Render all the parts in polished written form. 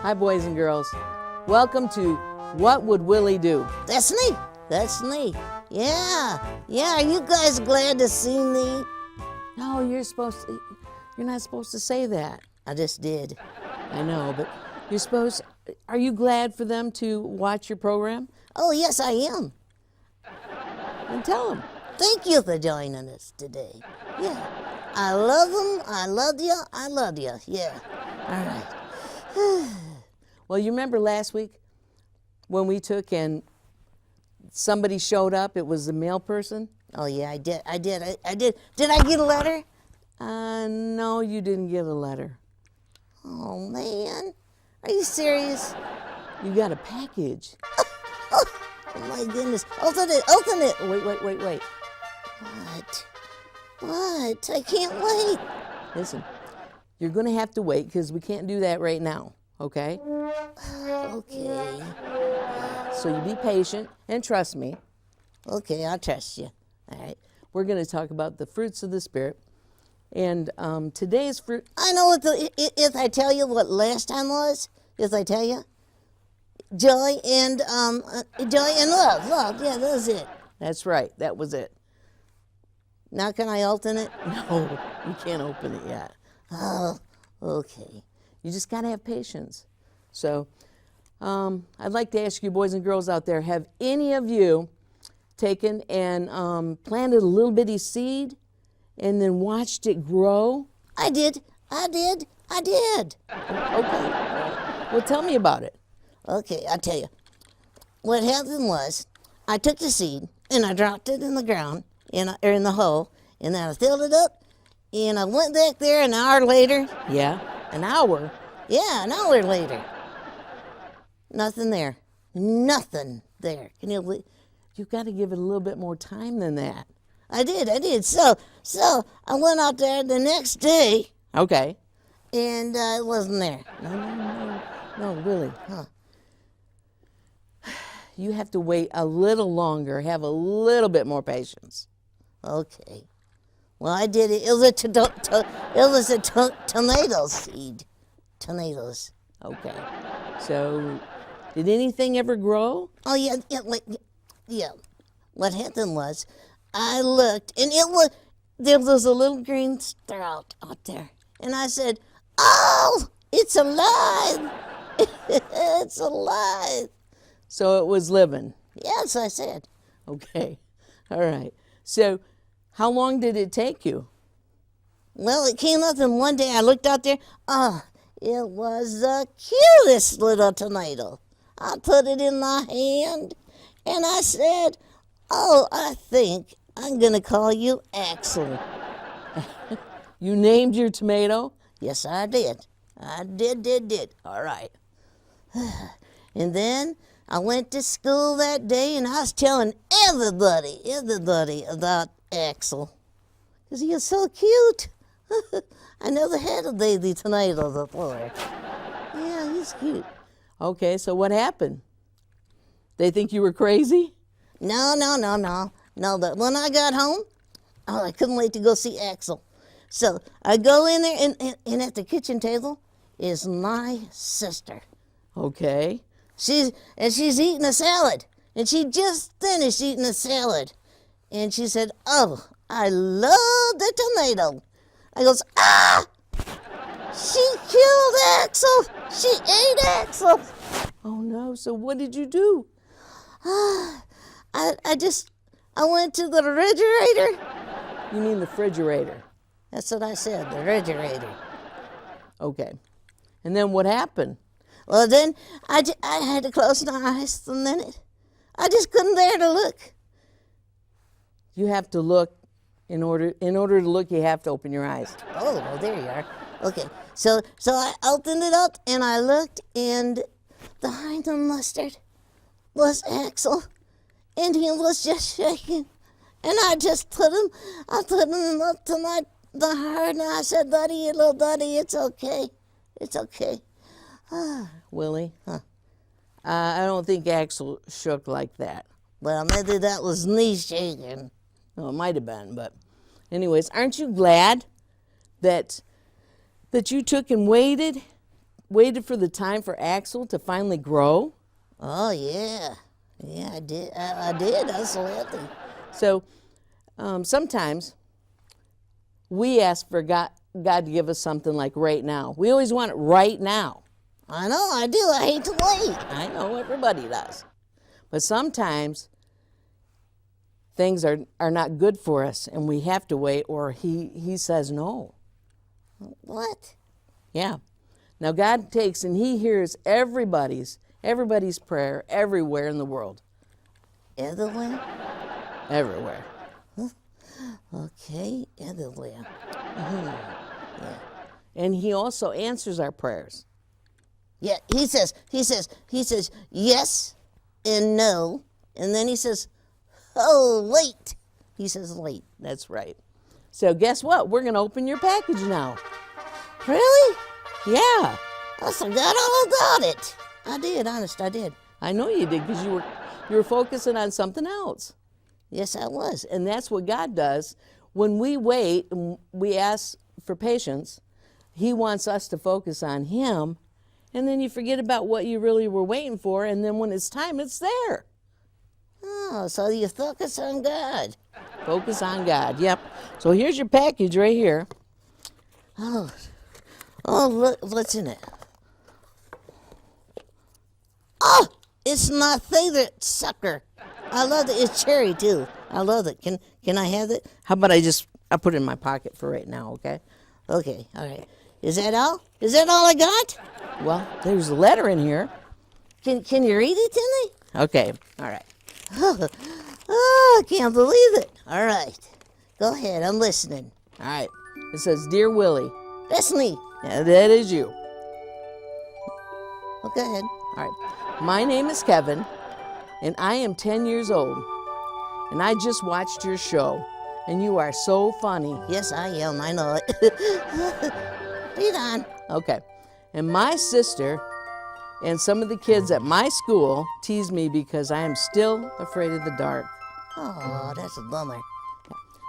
Hi, boys and girls. Welcome to What Would Willie Do? That's me. That's me. Yeah. Are you guys glad to see me? No, you're not supposed to say that. I just did. I know, but are you glad for them to watch your program? Oh, yes, I am. Then tell them. Thank you for joining us today. Yeah. I love them. I love you. I love you. Yeah. All right. Well, you remember last week when we took and somebody showed up, it was the mail person? Oh, yeah, I did. Did I get a letter? No, you didn't get a letter. Oh, man. Are you serious? You got a package. Oh, my goodness. Open it. Wait. What? I can't wait. Listen, you're going to have to wait because we can't do that right now, okay? Okay. So you be patient and trust me. Okay, I'll trust you. All right. We're going to talk about the fruits of the Spirit. And today's fruit... I know if I tell you what last time was, if I tell you, joy and love. Love, yeah, that was it. That's right, that was it. Now can I open it? No, you can't open it yet. Oh, okay. You just got to have patience. So I'd like to ask you boys and girls out there, have any of you taken and planted a little bitty seed and then watched it grow? I did. Okay. Well, tell me about it. Okay, I'll tell you. What happened was, I took the seed and I dropped it in the ground, or in the hole, and then I filled it up, and I went back there an hour later. Yeah, an hour? Yeah, an hour later. Nothing there. Nothing there. Can you believe? You've got to give it a little bit more time than that. I did. So I went out there the next day. Okay. And it wasn't there. No, Willie. Huh. You have to wait a little longer, have a little bit more patience. Okay. Well, I did it. It was a tomato seed. Tomatoes. Okay. So, did anything ever grow? Oh, yeah. What happened was, I looked, and there was a little green sprout out there. And I said, oh, it's alive. It's alive. So it was living? Yes, I said. Okay. All right. So how long did it take you? Well, it came up, and one day I looked out there. Oh, it was the cutest little tomato. I put it in my hand, and I said, oh, I think I'm going to call you Axel. You named your tomato? Yes, I did. I did. All right. And then I went to school that day, and I was telling everybody about Axel. Because he is so cute. I never had a baby tomato before. Yeah, he's cute. Okay, so what happened? They think you were crazy? No, but when I got home, I couldn't wait to go see Axel. So I go in there, and at the kitchen table is my sister. Okay. She's eating a salad, and she just finished eating a salad. And she said, oh, I love the tomato. I goes, ah! She killed Axel. She ate Axel. Oh, no. So what did you do? I went to the refrigerator. You mean the refrigerator? That's what I said, the refrigerator. Okay. And then what happened? Well, then I had to close my eyes for a minute. I just couldn't bear to look. You have to look. In order to look, you have to open your eyes. Oh, well, there you are. Okay, so I opened it up, and I looked, and behind the mustard was Axel, and he was just shaking. And I just put him up to the heart, and I said, buddy, little buddy, it's okay. It's okay. Willie, I don't think Axel shook like that. Well, maybe that was me shaking. Well, it might have been, but anyways, aren't you glad that you took and waited waited for the time for Axel to finally grow? Oh, yeah. Yeah, I did. I did. Absolutely. So sometimes we ask for God to give us something like right now. We always want it right now. I know, I do. I hate to wait. I know everybody does. But sometimes things are not good for us and we have to wait, or he says no. What? Yeah. Now God takes and he hears everybody's prayer everywhere in the world. Everywhere? Everywhere. Okay, everywhere. Yeah. And he also answers our prayers. Yeah, he says yes and no, and then he says, oh, wait. He says wait. That's right. So guess what? We're going to open your package now. Really? Yeah. I forgot all about it. I did, honest, I did. I know you did because you were focusing on something else. Yes, I was. And that's what God does. When we wait and we ask for patience, he wants us to focus on him, and then you forget about what you really were waiting for, and then when it's time, it's there. Oh, so you focus on God. Focus on God, yep. So here's your package right here. Oh, look, what's in it? Oh, it's my favorite sucker. I love it. It's cherry, too. I love it. Can I have it? How about I'll put it in my pocket for right now, okay? Okay, all right. Is that all? Is that all I got? Well, there's a letter in here. Can you read it to me? Okay, all right. Oh, I can't believe it. All right. Go ahead, I'm listening. All right. It says, Dear Willie. That's me. Yeah, that is you. Oh, go ahead. All right. My name is Kevin, and I am 10 years old. And I just watched your show, and you are so funny. Yes, I am. I know it. Read on. Okay. And my sister and some of the kids at my school tease me because I am still afraid of the dark. Oh, that's a bummer.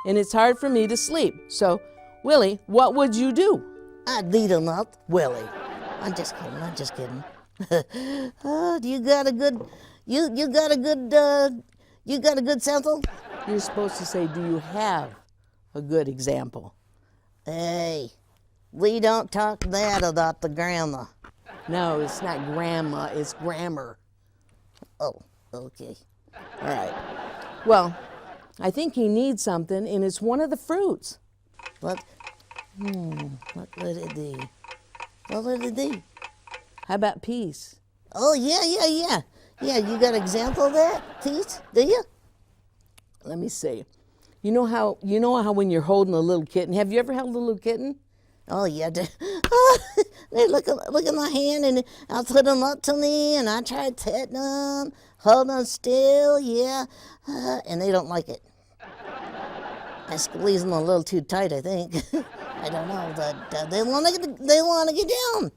And it's hard for me to sleep. So, Willie, what would you do? I'd beat him up, Willie. I'm just kidding. Oh, you got a good, you got a good sample? You're supposed to say, do you have a good example? Hey, we don't talk that about the grandma. No, it's not grandma, it's grammar. Oh, okay. All right. Well, I think he needs something, and it's one of the fruits. What would it be? What would it be? How about peace? Oh, yeah. Yeah, you got an example of that, Pete? Do you? Let me see. You know how when you're holding a little kitten, have you ever held a little kitten? Oh, yeah. They look at my hand, and I'll put them up to me, and I try petting them, hold them still, yeah. And they don't like it. I squeeze them a little too tight, I think. I don't know, but they want to get down.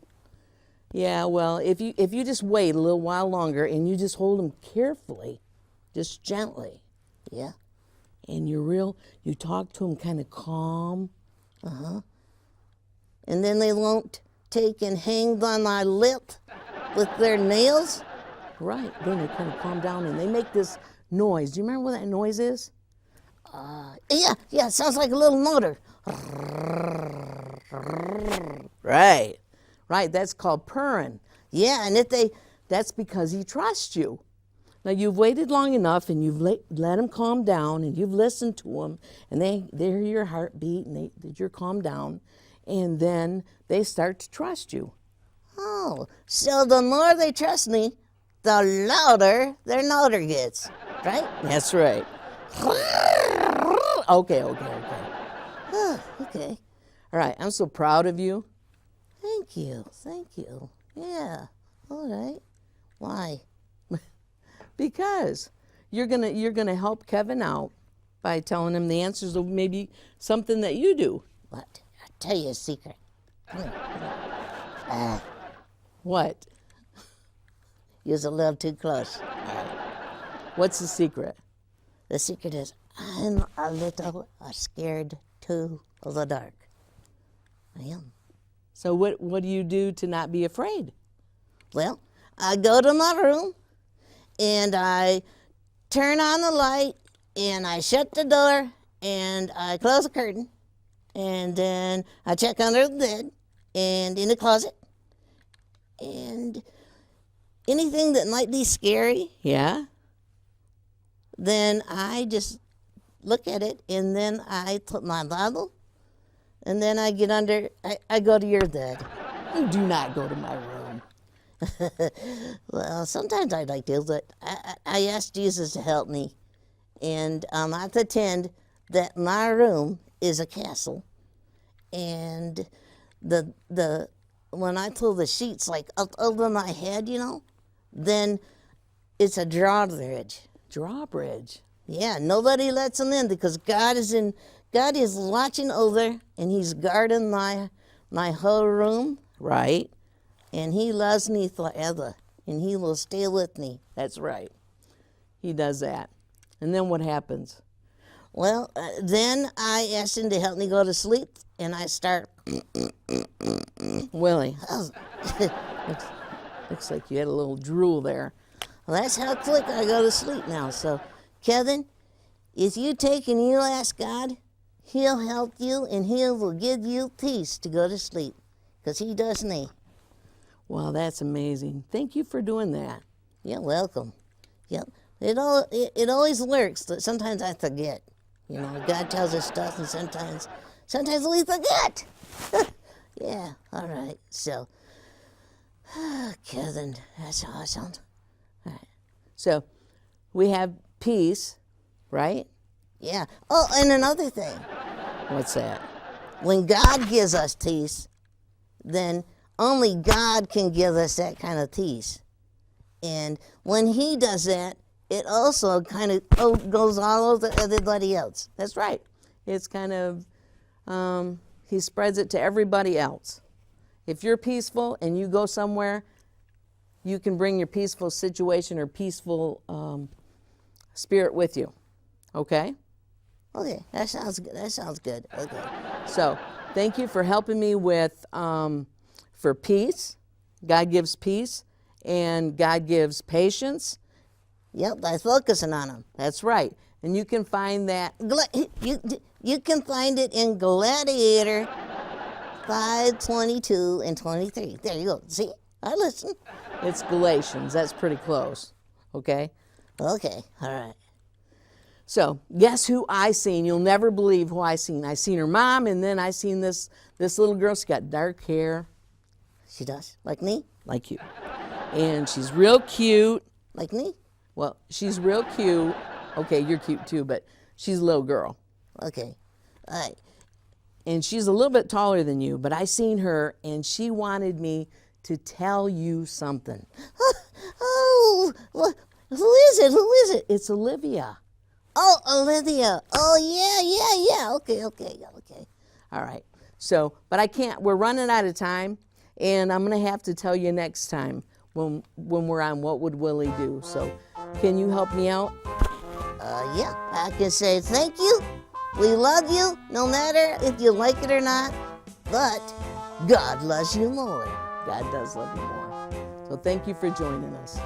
Yeah, well, if you just wait a little while longer and you just hold them carefully, just gently, Yeah. and you talk to them kind of calm. And then they won't take and hang by my lip with their nails. Right, then they kind of calm down and they make this noise. Do you remember what that noise is? Yeah, it sounds like a little motor. Right, that's called purring. Yeah, and That's because he trusts you. Now you've waited long enough and you've let him calm down and you've listened to him and they hear your heartbeat and you're calmed down and then they start to trust you. Oh, so the more they trust me, the louder their noter gets, right? That's right. Okay. Okay. All right, I'm so proud of you. Thank you. Yeah. All right. Why? Because you're gonna help Kevin out by telling him the answers of maybe something that you do. What? I'll tell you a secret. Come here. What? You're a little too close. What's the secret? The secret is I'm a little scared too of the dark. I am. So what do you do to not be afraid? Well, I go to my room and I turn on the light and I shut the door and I close the curtain and then I check under the bed and in the closet and anything that might be scary, Yeah? then I just look at it and then I put my Bible and then I get under, I go to your bed. You do not go to my room. Well, sometimes I'd like to, but I ask Jesus to help me. And I pretend that my room is a castle. And when I pull the sheets like up over my head, then it's a drawbridge. Drawbridge. Yeah, nobody lets them in because God is watching over and He's guarding my whole room. Right. And He loves me forever, and He will stay with me. That's right. He does that. And then what happens? Well, then I ask Him to help me go to sleep, and I start. Willie, looks like you had a little drool there. Well, that's how quick I go to sleep now. So, Kevin, if you take and you ask God, He'll help you, and He will give you peace to go to sleep, because He does me. Wow, that's amazing. Thank you for doing that. You're welcome. Yep. It always works, but sometimes I forget. God tells us stuff, and sometimes we forget. Yeah, all right. So, Kevin, that's awesome. All right. So we have peace, right? Yeah. Oh, and another thing. What's that? When God gives us peace, then only God can give us that kind of peace. And when He does that, it also kind of goes all over everybody else. That's right. It's kind of, He spreads it to everybody else. If you're peaceful and you go somewhere, you can bring your peaceful situation or peaceful spirit with you. Okay? Okay, that sounds good. Okay. So thank you for helping me with for peace. God gives peace, and God gives patience. Yep, by focusing on Him. That's right. And you can find that. You can find it in Gladiator 5:22 and 23. There you go. See? I listen. It's Galatians. That's pretty close. Okay? Okay, all right. So, guess who I seen? You'll never believe who I seen. I seen her mom, and then I seen this little girl. She got dark hair. She does? Like me? Like you. And she's real cute. Like me? Well, she's real cute. Okay, you're cute too, but she's a little girl. Okay, all right. And she's a little bit taller than you, but I seen her, and she wanted me to tell you something. Oh, who is it? Who is it? It's Olivia. Oh, Olivia. Oh, yeah. Okay. All right. So, but I can't. We're running out of time, and I'm going to have to tell you next time when we're on What Would Willie Do? So, can you help me out? Yeah. I can say thank you. We love you, no matter if you like it or not. But God loves you more. God does love you more. So, thank you for joining us.